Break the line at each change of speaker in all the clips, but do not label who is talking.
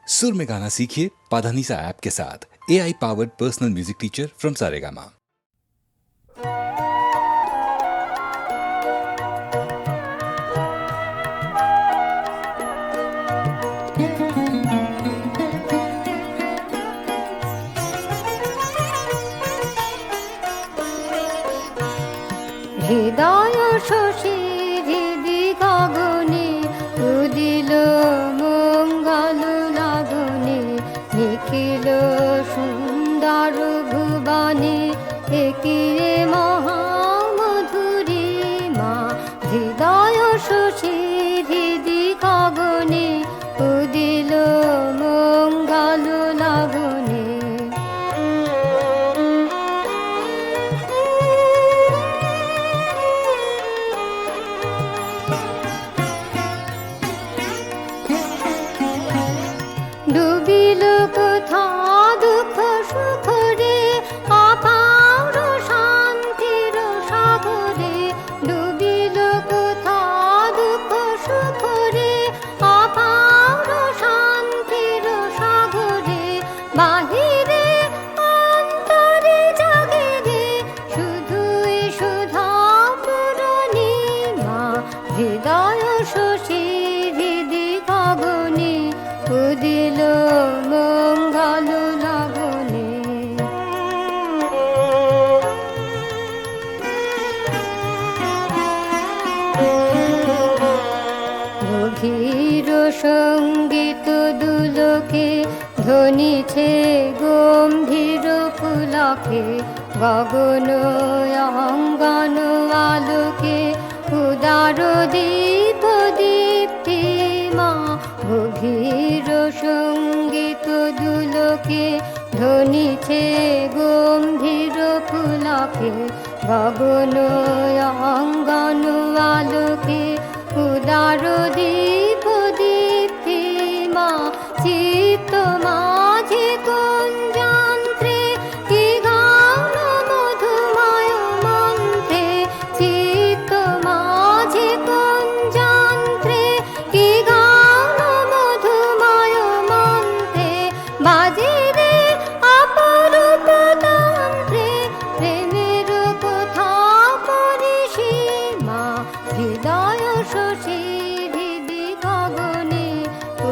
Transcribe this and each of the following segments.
सुर में गाना सीखिए पाधानीसा ऐप के साथ। AI powered personal music teacher from Saregama.
হৃদয় শশী হৃদি গগনে উদিল মঙ্গল লাগনে নিখিল সুন্দর ভুবনে একিরে মহামধুরী মা। হৃদয় শশী হৃদি গগনে উদিল মঙ্গল লাগনে ডুবিল কোথা দুঃখ সুখ রে অপার শান্তির সাগরে। ডুবিল কোথা দুঃখ সুখ রে অপার শান্তির সাগরে। বাহিরে অন্তরে জাগে রে শুধুই সুধা পূরণিমা। হৃদয় শশী হৃদি গগনে উদিল মঙ্গল লাগনে। গভীর সঙ্গীত দুলোকে ধ্বনিছে গম্ভীর পুলকে। গগন অঙ্গন আলোকে উদার দীপ দীপ্তিমা। গভীর সঙ্গীত দুলোকে ধ্বনিছে গম্ভীর পুলকে। গগন অঙ্গন আলোকে উদার দীপ দীপ্তিমা। চিত্ত মাঝে কুঞ্জান্ত্রে কি গান মধুময় মন্ত্রে। চিত্ত মাঝে কুঞ্জান্ত্রে কি গান মধুময় মন্ত্রে। বাজে রে অপরূপ তন্ত্রে প্রেমের কথা পরিসীমা। হৃদয় শশী হৃদি গগনে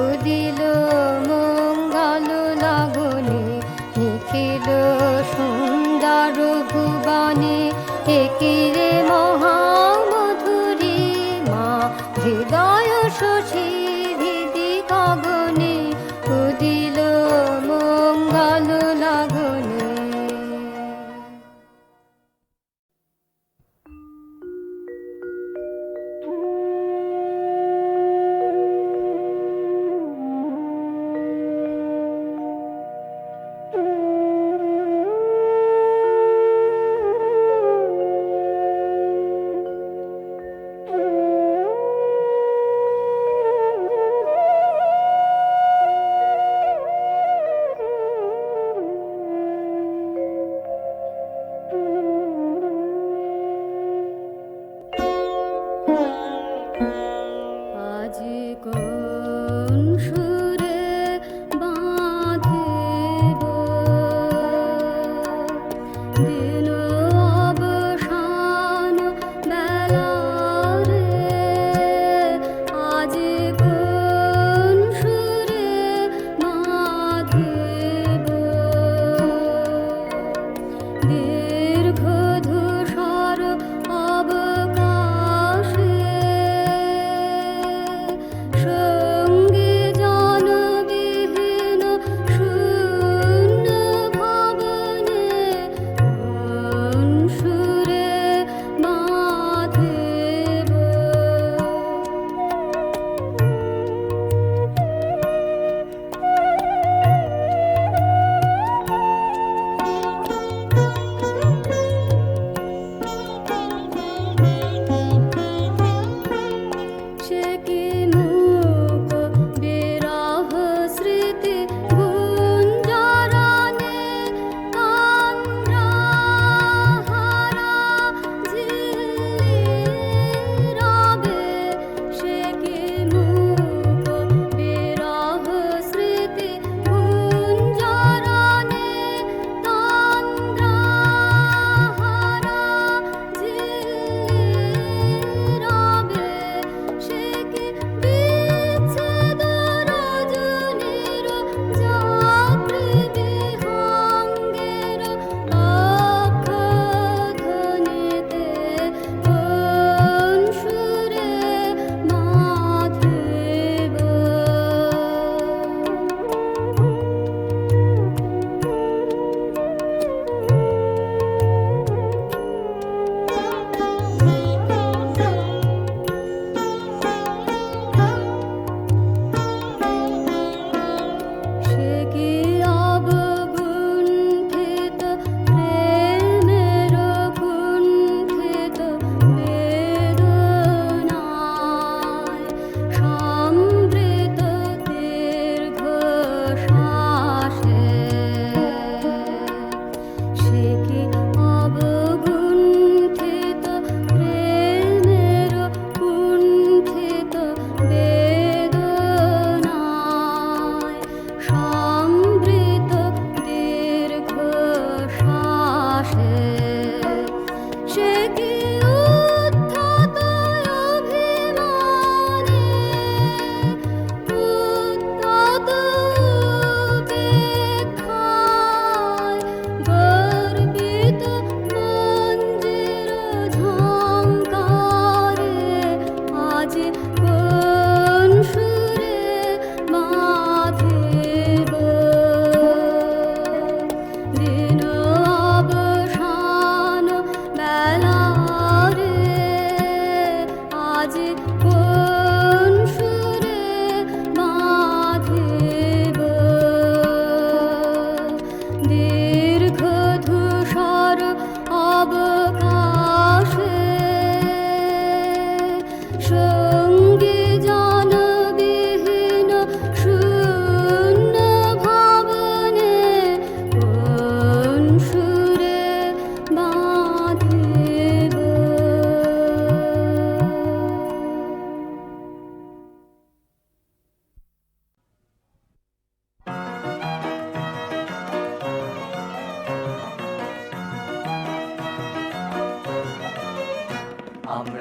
উদিল মঙ্গল লাগনে নিখিল সুন্দর ভুবনে একিরে মহামধুরী মা। হৃদয় শশী হৃদি গগনে উদিল মঙ্গল লাগনে।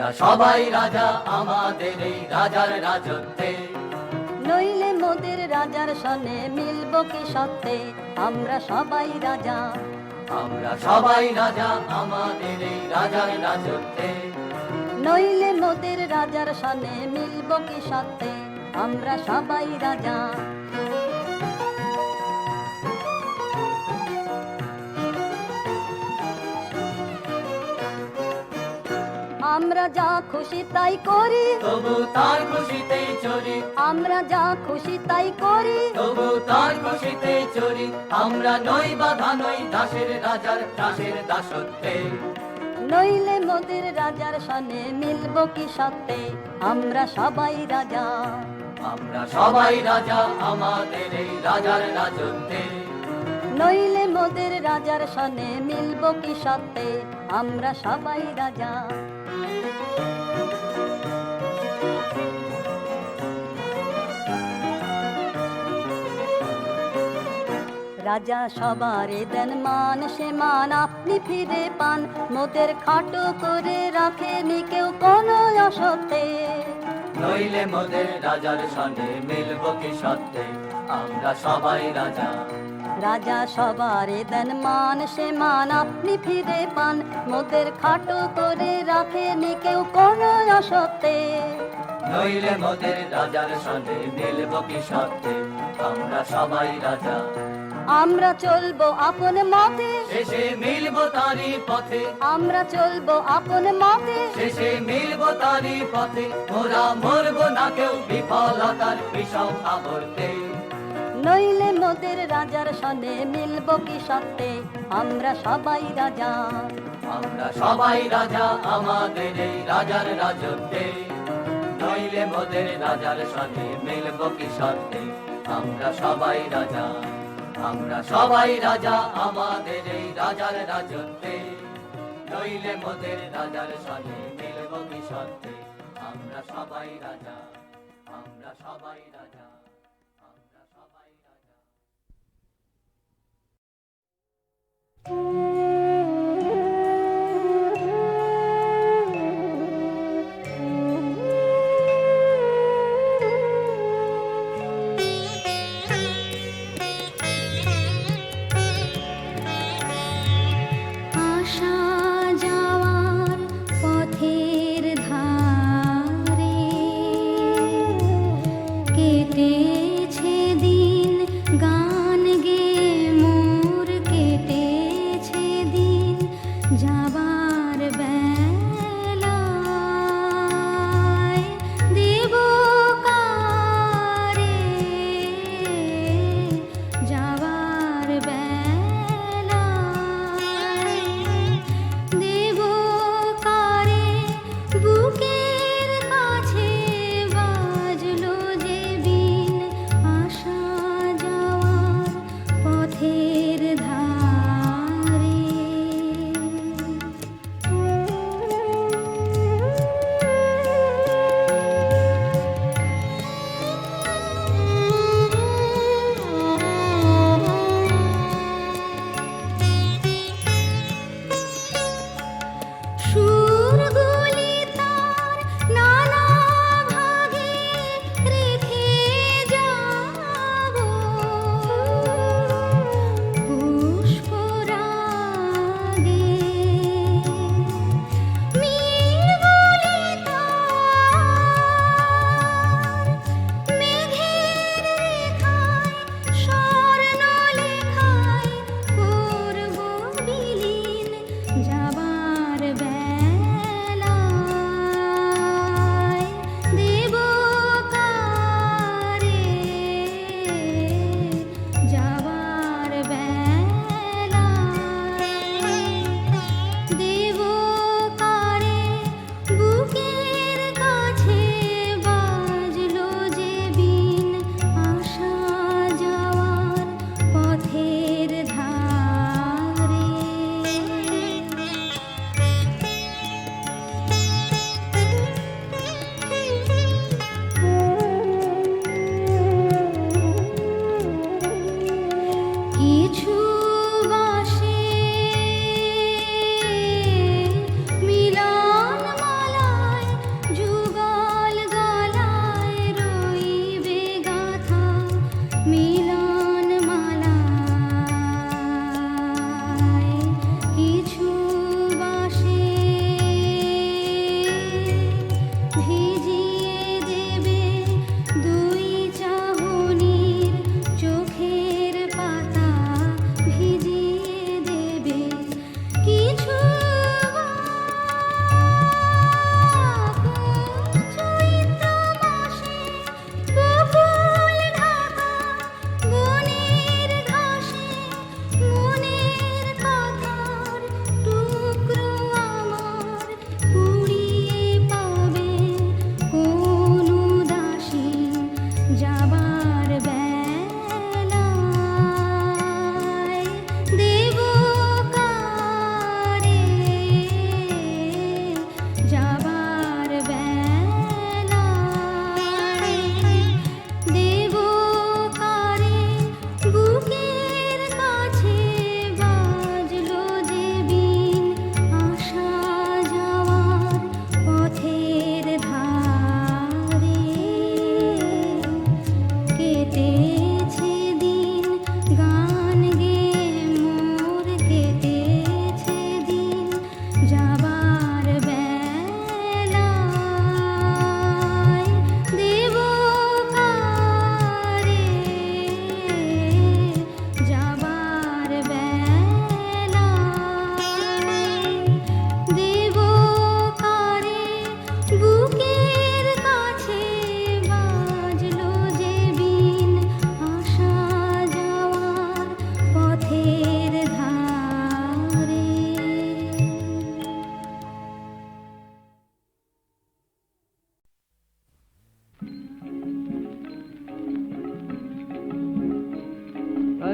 আমরা সবাই রাজা আমাদের এই রাজার রাজত্বে।
নইলে মোদের রাজার সনে মিলব কি সত্যে, আমরা সবাই রাজা।
আমরা সবাই রাজা আমাদের এই রাজার রাজত্বে।
নইলে মোদের রাজার সনে মিলব কি সত্যে, আমরা সবাই রাজা। আমরা যা খুশি তাই করি,
তবু তার খুশিতেই চলি।
আমরা যা খুশি তাই করি,
তবু তার খুশিতেই চলি। আমরা নই বাধা নই দাসের রাজার দাসের দাসত্বে।
নইলে মোদের রাজার সনে মিলব কি সত্যে, আমরা সবাই রাজা।
আমরা সবাই রাজা আমাদের এই রাজার রাজত্বে।
নইলে মোদের রাজার সনে মিলব কি সত্যে, আমরা সবাই রাজা। রাজা সবারে দেন মান, সে মান আপনি ফিরে পান। মোদের খাটো করে রাখেনি কেউ কোনো অসত্যে।
নইলে মোদের রাজার সনে মিলব কি সত্যে, আমরা সবাই রাজা।
রাজা সবারে দেন মান, সে মান আপনি ফিরে পান। মোদের খাটো করে রাখেনি কেউ কোনো অসত্যে।
নইলে মোদের রাজার সনে মিলব কি সত্যে, আমরা সবাই রাজা।
আমরা চলবো আপন মতে,
শেষে মিলব তারি পথে।
আমরা চলবো আপন মতে,
শেষে মিলব তারি পথে। মোরা মরব না কেউ বিফলতার বিষম আবর্তে।
নইলে মোদের রাজার সনে মিলব কি সত্যে, আমরা সবাই রাজা।
আমরা সবাই রাজা আমাদের এই রাজার রাজত্বে। নইলে মোদের রাজার সনে মিলব কি সত্যে, আমরা সবাই রাজা। আমরা সবাই রাজা আমাদের এই রাজার রাজত্বে। নইলে মোদের রাজার সনে মিলব কি সত্যে, আমরা সবাই রাজা। আমরা সবাই রাজা। আমরা সবাই রাজা।
আসা যাওয়ার পথের ধারে কেটে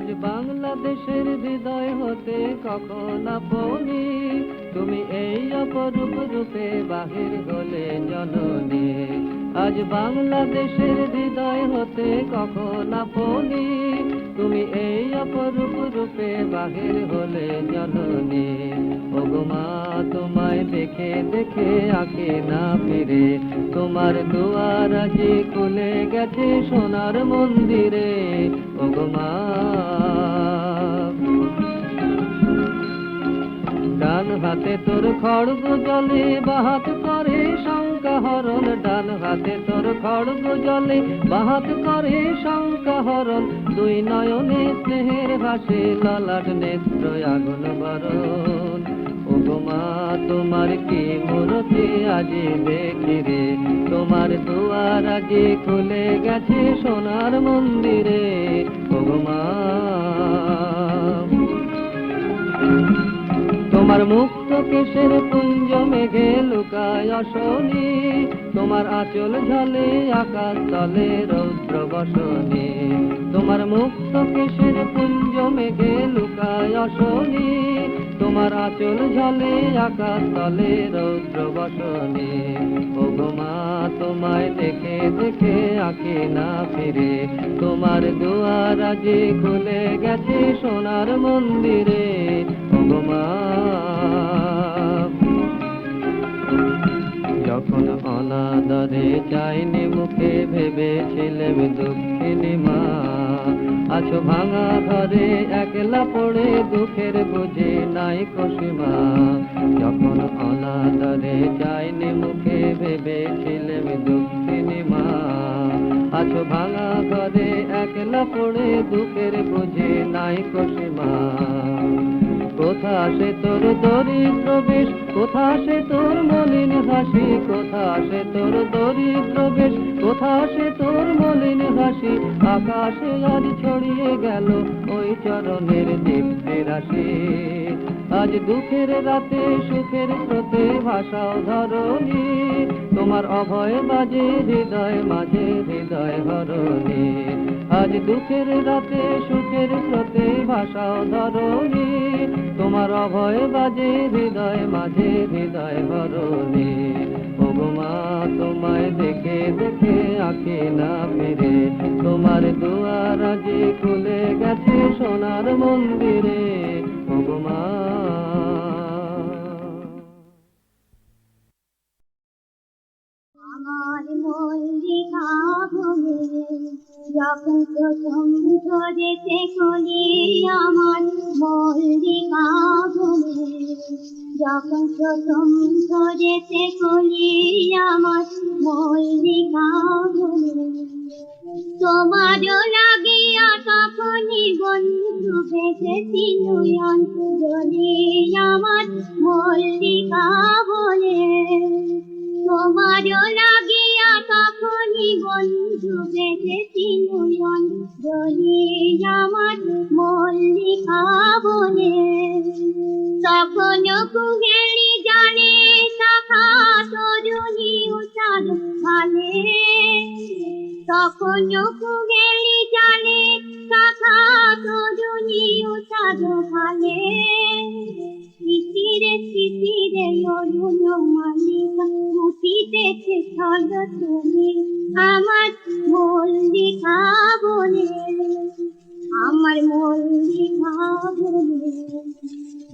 আজ বাংলাদেশের হৃদয় হতে কখন আপনি তুমি এই অপরূপ রূপে বাহির হলে জননী আজ বাংলাদেশের হৃদয় হতে কখন আপনি তুমি এই অপরূপ রূপে বাহির হলে জননী ওগো মা তোমায় দেখে দেখে আঁকে না ফিরে তোমার দুয়ার আজি খুলে গেছে সোনার মন্দিরে ওগো মা ডান হাতে তোর খড়গ জলে বাহাত করে শঙ্কা হরণ ডান হাতে তোর খড়গ জলে বাহাত করে শঙ্কা হরণ দুই নয়নে স্নেহের ভাসে ললাট নেত্র আগুন বরণ ওগো মা তোমার কি মূরতি আজি দেখি রে তোমার দুয়ার আজি খুলে গেছে সোনার মন্দিরে ওগো মা তোমার মুক্ত কেশের পুঞ্জ মেঘে লুকায় অশনি তোমার আঁচল ঝলে আকাশ তলে রৌদ্র বসনে তোমার মুক্ত কেশের পুঞ্জ মেঘে লুকায় অশনি তোমার আঁচল ঝলে আকাশ তলে রৌদ্র বসনে ওগো মা তোমায় দেখে দেখে আঁকে না ফিরে তোমার দুয়ার আজি খুলে গেছে সোনার মন্দিরে ওগো মা যখন অনাদরে চাইনি মুখে ভেবেছিলেম দুঃখিনী মা আছো ভাঙা ঘরে একলা পড়ে দুঃখের বুঝে নাই কসীমা যখন অনাদরে চাইনি মুখে ভেবেছিলেম দুঃখিনী মা আছো ভাঙা ঘরে একলা পড়ে দুঃখের বুঝে নাই কসীমা কোথা সে তোর দরিদ্র বেশ কোথা সে তোর মলিন হাসি কোথা সে তোর দরিদ্র বেশ কোথা সে তোর মলিন হাসি আকাশে আজ ছড়িয়ে গেল ওই চরণের দীপ্তি রাশি আজ দুঃখের রাতে সুখের স্রোতে ভাষাও ধরণী তোমার অভয় বাজে হৃদয় মাঝে হৃদয় হরণী আজ দুঃখের রাতে সুখের স্রোতে ভাষাও ধরণী তোমার অভয় বাজে হৃদয় মাঝে হৃদয় হরণী ওগো মা তোমায় দেখে দেখে আঁকে না ফিরে তোমার দুয়ার আজি খুলে গেছে সোনার মন্দিরে ওগো মা
আমার মল্লিকা ভূমি যখন প্রথম ধরেছে কলি আমার মল্লিকা ভূমি যখন প্রথম ধরেছে কলি আমার মল্লিকা ভূমি তোমারও লাগিয়া তখনই বন্ধু ভেসেছি নয়ন জলে আমার মল্লিকা বলে তোমারও লাগিয়া তখনই বন্ধু ভেসেছি নয়ন জলে আমার মল্লিকা বলে তখনও কুহেলি জানে শাখা তরুণী উচার ভালে তখনও কুহেলি জানে শাখা তরুণী উচার ভালে স্মৃতিরে স্মৃতিরে অরুণ মালিকা উঠিতেছে ছল তুমি আমার মল্লিকা বলে আমার মল্লিকা বলে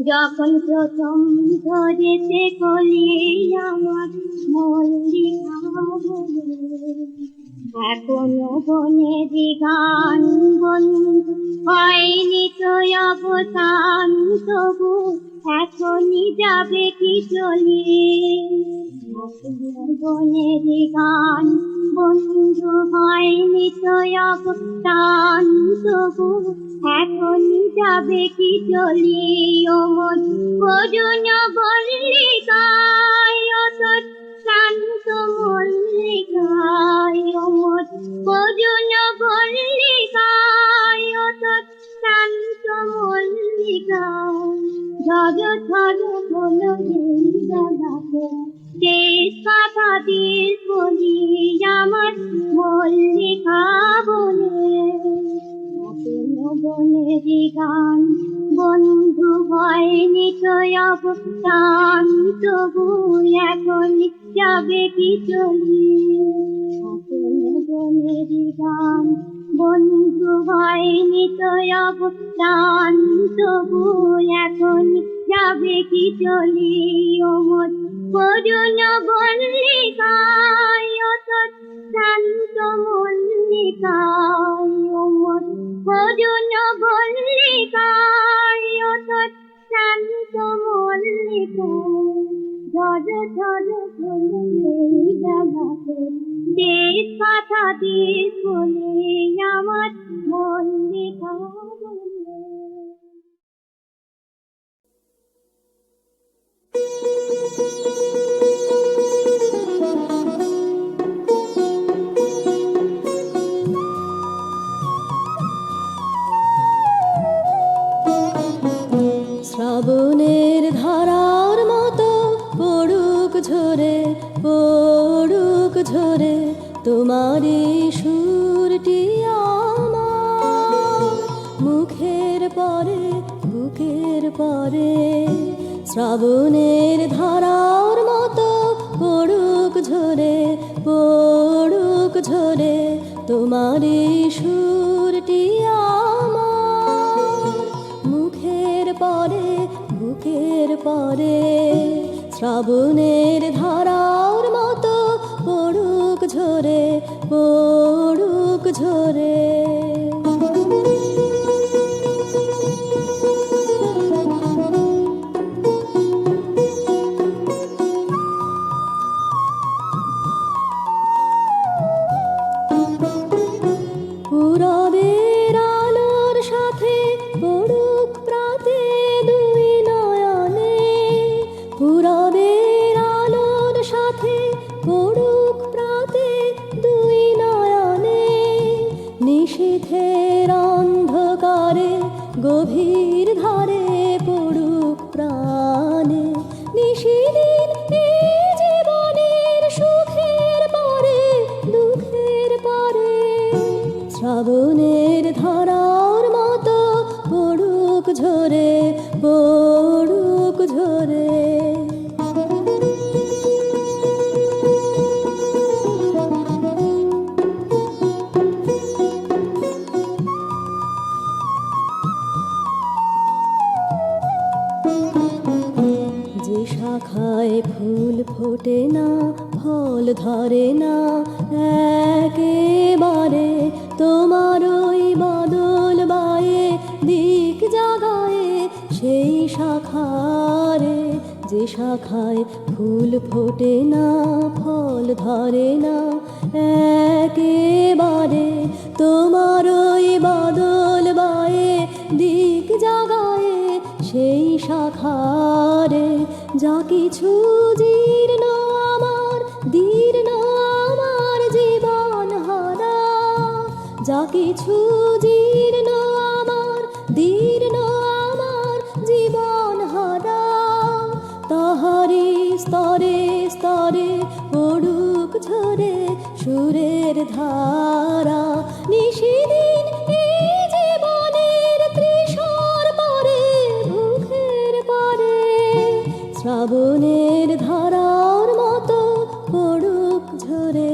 যখন প্রথম ধরেছে কলি আমার মল্লিকা বলে এখনো বনের গান বন্ধু হয়নি তো অবসান তবু এখনই যাবে কি চলি বনের গান বন্ধু হয়নি তো অবসান তবু এখনই যাবে কি চলি ওমন করুণ মল্লিকায় অতট শান্ত মল্লিকায় ওমন করুণ মল্লিকায় অতট শান্ত মল্লিকায় ঝড় ঝড় হলো দাদাকে দেশ কথা দিল বলি আমার মল্লিকা বলে বনেরি গান বন্ধু হয়নি তো অবস্থান তবু এখন যাবে কি চলি বনেরি গান বন্ধু হয়নি তো অবস্থান তবু এখন যাবে কি চলি ওমর করুণ বল্লিকায় শান্ত মল্লিকায় ওমর করুণ বল্লিকায় শান্ত মল্লিকায় ঝড় ঝড় এই বেলাতে দেশ কথা দেশ বলে আমার মল্লিকা
শ্রাবণের ধারার মতো পড়ুক ঝরে তোমারই সুরটি আমার মুখের পরে বুকের পরে শ্রাবণের ধারার মতো পড়ুক ঝরে তোমারই সুরটি আমার মুখের পরে বুকের পরে শ্রাবণের ধারার মতো পড়ুক ঝরে পূরবের আলোর সাথে পড়ুক প্রাতে দুই নয়নে পূরবের আলোর সাথে পড়ুক প্রাতে দুই নয়নে নিশীথের অন্ধকারে গভীর ধারে পড়ুক প্রাণে নিশিদিন এই জীবনের সুখের পরে দুঃখের পরে শ্রাবণের ধারার মতো পড়ুক ঝরে যে শাখায় ফুল ফোটে না ফল ধরে না একেবারে তোমার ওই বাদল বায়ে দিক জাগায়ে সেই শাখারে যে শাখায় ফুল ফোটে না ফল ধরে না একেবারে তোমার ওই বাদল বায়ে দিক জাগায়ে সেই শাখারে যা কিছু জীর্ণ আমার দীর্ণ আমার জীবন হারা যা কিছু জীর্ণ আমার দীর্ণ আমার জীবন হারা তাহারি স্তরে স্তরে পড়ুক ঝরে সুরের ধারা নিশিদিন এই জীবনের তৃষার পরে ভুখের পরে শ্রাবণের ধারার মতো পড়ুক ঝরে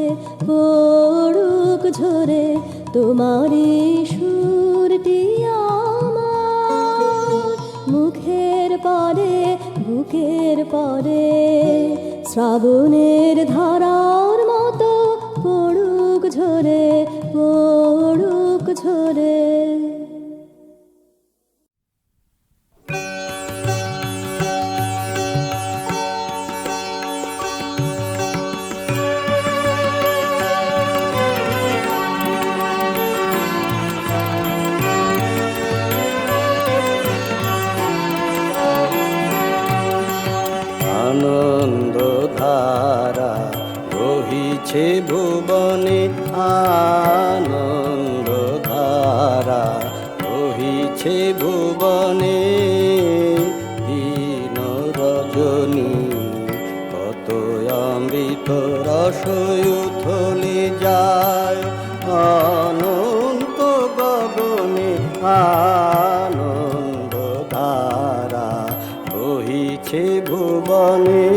তোমারই সুরটি আমার মুখের পরে বুকের পরে শ্রাবণের ধারার মতো পড়ুক ঝরে
আনন্দ ধারা বহিছে ভুবনে আনন্দ ধারা বহিছে ভুবনে দিন রজনী কত অমৃত রস উথলে যায় অনন্ত গগনে আনন্দ ধারা বহিছে ভুবনে।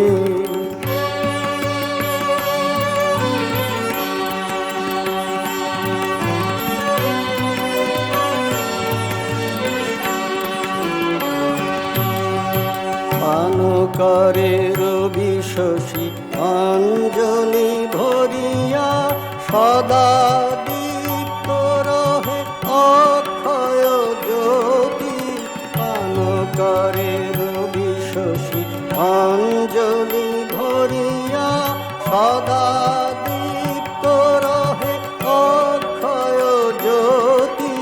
পান করে রবি শশী অঞ্জলি ভরিয়া, সদা দীপ্ত রহে অক্ষয় জ্যোতি। পান করে রবি শশী অঞ্জলি ভরিয়া, সদা দীপ্ত রহে অক্ষয় জ্যোতি।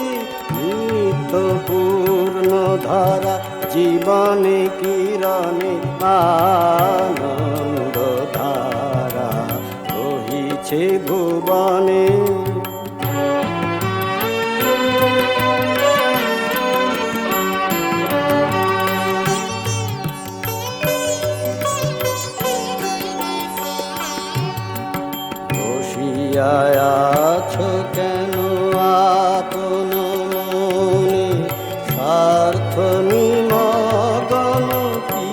নিত্য পূর্ণ ধারা জীবনে কিরণে আনন্দ ধারা বহিছে ভুবনে। বসিয়া আছো কেন আপন মনে, স্বার্থ নিমগ্ন কি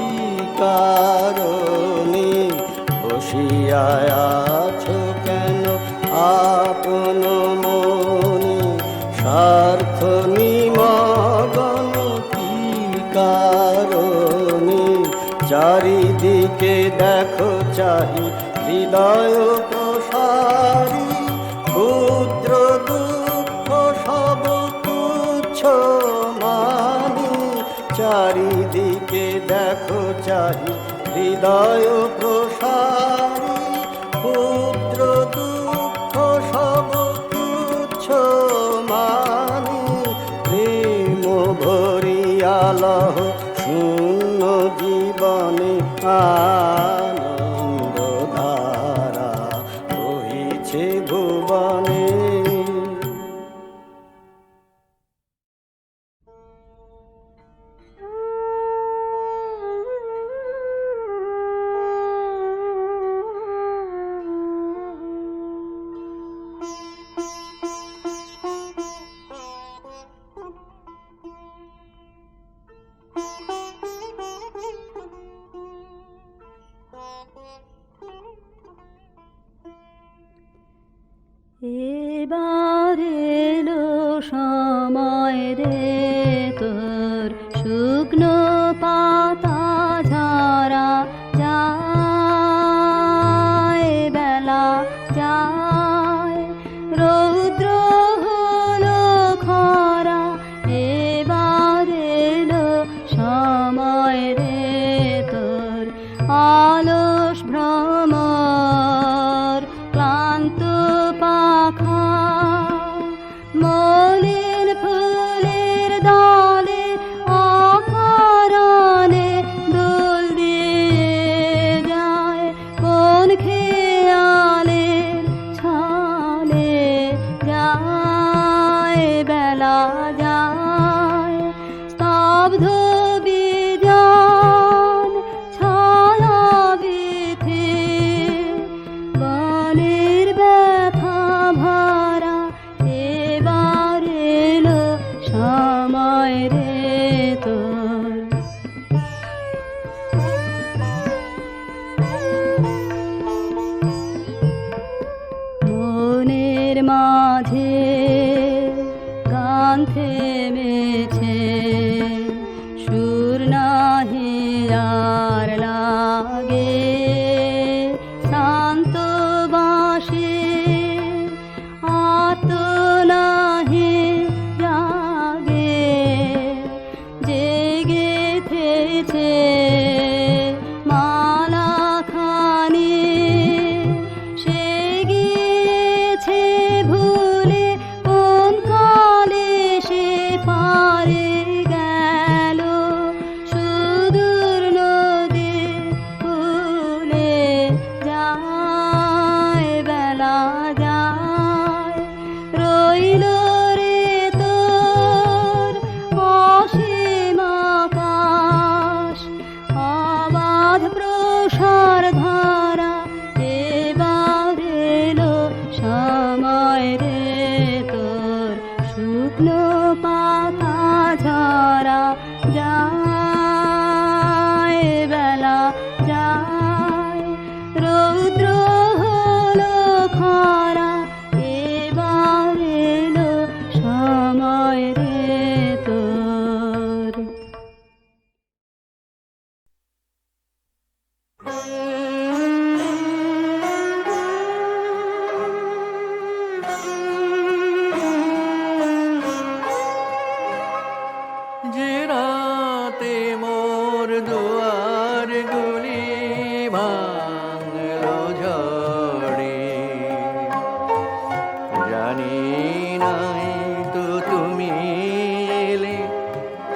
কারণে। বসিয়া আছো কেন আপন মনে, স্বার্থ নিমগ্ন কি কারণে। চারিদিকে দেখো চাহি হৃদয় প্রসারী, ক্ষুদ্র দুঃখ সব তুচ্ছ মানি। চারিদিকে দেখো চাহি হৃদয় প্রসারী, ক্ষুদ্র দুঃখ সব তুচ্ছ মানি। প্রেম ভরিয়া লহ শূন্য জীবনে, আনন্দ ধারা বহিছে ভুবনে।
এবার এলো সময় রে তোর, শুকনো পাতা ঝরা যায়, বেলা যায়, রৌদ্র হলো খরা। এবার এলো সময় রে তোর, অলস ভ্রমর ক্লান্ত পাখা, মলিন ফুলের দলে অকারণে দোল দিয়ে যায়। কোন খেয়ালের ছলে যায়, বেলা যায়, স্তব্ধ বিজন ছায়া বিথে, বনের ব্যথা ভরা। এবার এলো সময় রে তোর। মনের মাঝে গান থেমেছে, সুর নাহি আর লাগে, শান্ত বাসে আত নাহি জাগে। জেগে থেছে মালা খানি, সে গিয়েছে ভুলে কোন কালে সে পারে গেল। সুদূর নদী ফুলে যায়, বেলা যায়, রইল রে তোর অসীম আকাশ, অবাধ প্রসার ধারা। এবার এলো সময় রে তোর, শুকনো পাতা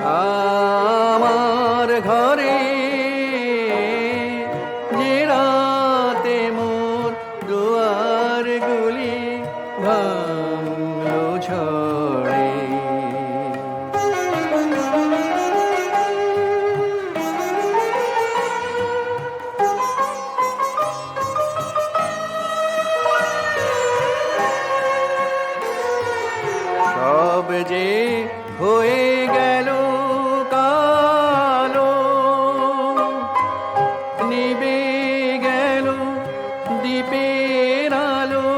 আমার ঘরে যে রাতে মোর দুয়ার গুলি ভাঙলো ঝড়ে। সব যে হয়ে গেল কালো, নিবে গেল দ্বীপের আলো।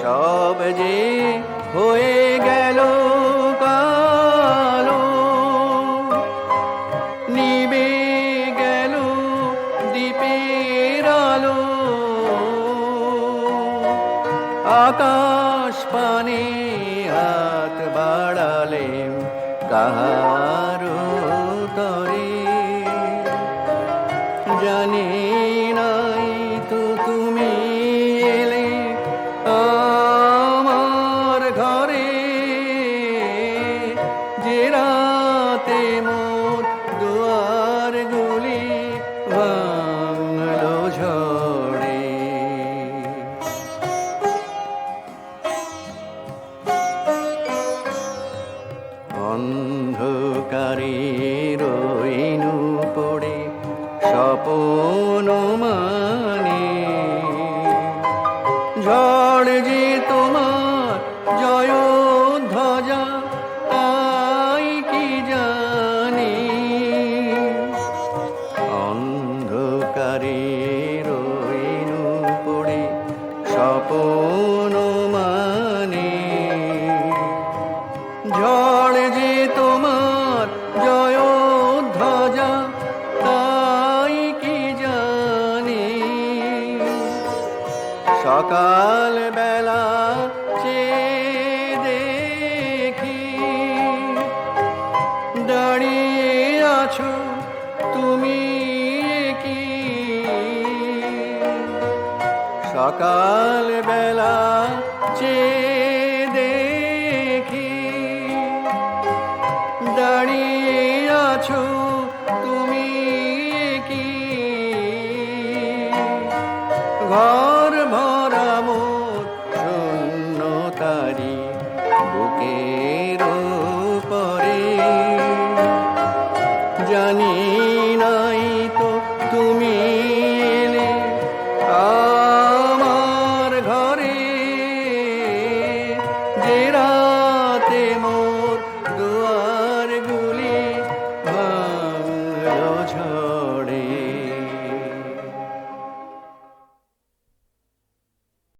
সব যে হয়ে গেল কালো, নিবে গেল দ্বীপের আলো। আকাশ পানে হাত বাড়ালে কাহার তরে, জানি নাই তো তুমি এলে আমার ঘরে, যে রাতে মোর দুয়ার গুলি ভাঙলো ঝড়ে। অন্ধকারে রইনু পড়ে স্বপন মানে, ঝড় যে তোমার জয় ধ্বজা তাই কি জানি। অন্ধকারে রইনু পড়ে স্বপন মানে, ঝড় যে তোমার জয় ধ্বজা তাই কি জানি। সকাল বেলা চেয়ে দেখি দাঁড়িয়ে আছো তুমি কি। সকাল বেলা চেয়ে দেখি দাঁড়িয়ে আছো তুমি কি। ঘর ভরা মোর শূন্যতারি বুকের পরে, জানি নাই তো